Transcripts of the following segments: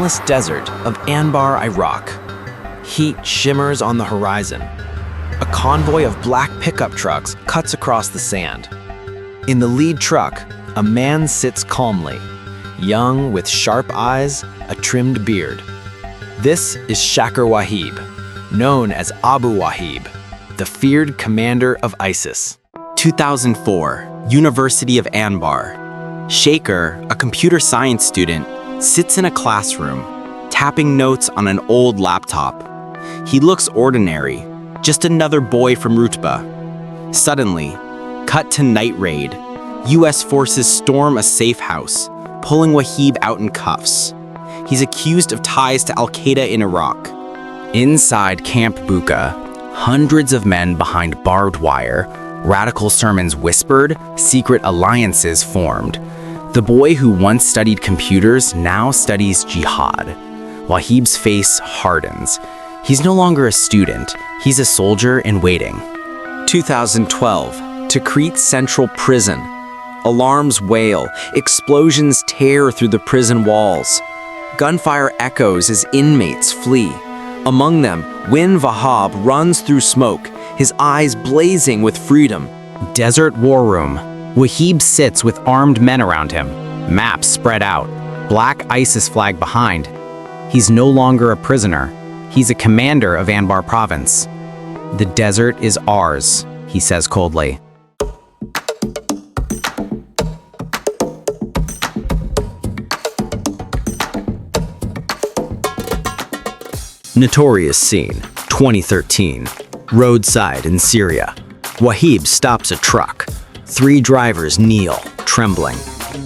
sunless desert of Anbar, Iraq. Heat shimmers on the horizon. A convoy of black pickup trucks cuts across the sand. In the lead truck, a man sits calmly, young with sharp eyes, a trimmed beard. This is Shaker Wahib, known as Abu Wahib, the feared commander of ISIS. 2004, University of Anbar. Shaker, a computer science student, sits in a classroom, tapping notes on an old laptop. He looks ordinary, just another boy from Rutba. Suddenly, cut to night raid. US forces storm a safe house, pulling Wahib out in cuffs. He's accused of ties to al-Qaeda in Iraq. Inside Camp Buka, hundreds of men behind barbed wire, radical sermons whispered, secret alliances formed. The boy who once studied computers now studies jihad. Wahib's face hardens. He's no longer a student, he's a soldier in waiting. 2012, Tikrit Central Prison. Alarms wail, explosions tear through the prison walls. Gunfire echoes as inmates flee. Among them, Win Vahab runs through smoke, his eyes blazing with freedom. Desert war room. Wahib sits with armed men around him, maps spread out, black ISIS flag behind. He's no longer a prisoner. He's a commander of Anbar Province. The desert is ours, he says coldly. Notorious scene, 2013. Roadside in Syria. Wahib stops a truck. 3 drivers kneel, trembling.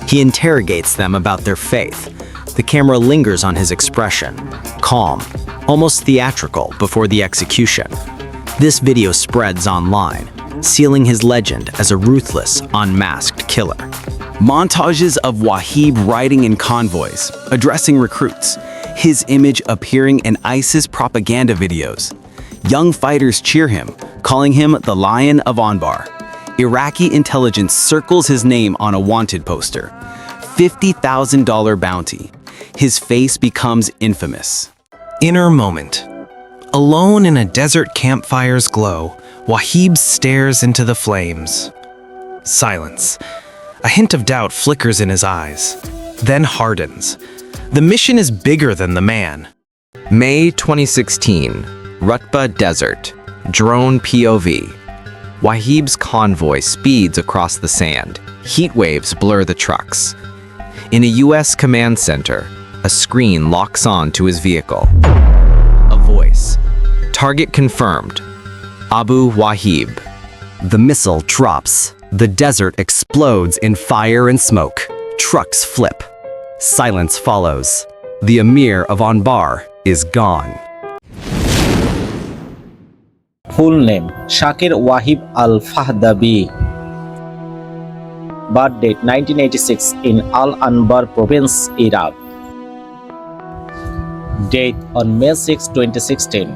He interrogates them about their faith. The camera lingers on his expression, calm, almost theatrical before the execution. This video spreads online, sealing his legend as a ruthless, unmasked killer. Montages of Wahib riding in convoys, addressing recruits, his image appearing in ISIS propaganda videos. Young fighters cheer him, calling him the Lion of Anbar. Iraqi intelligence circles his name on a wanted poster. $50,000 bounty. His face becomes infamous. Inner moment. Alone in a desert campfire's glow, Wahib stares into the flames. Silence. A hint of doubt flickers in his eyes, then hardens. The mission is bigger than the man. May 2016, Rutba Desert, drone POV. Wahib's convoy speeds across the sand. Heat waves blur the trucks. In a US command center, a screen locks on to his vehicle. A voice. Target confirmed. Abu Wahib. The missile drops. The desert explodes in fire and smoke. Trucks flip. Silence follows. The Emir of Anbar is gone. Full name Shaker Wahib al-Fahdawi. Birth date 1986 in Anbar Province, Iraq. Date on May 6, 2016.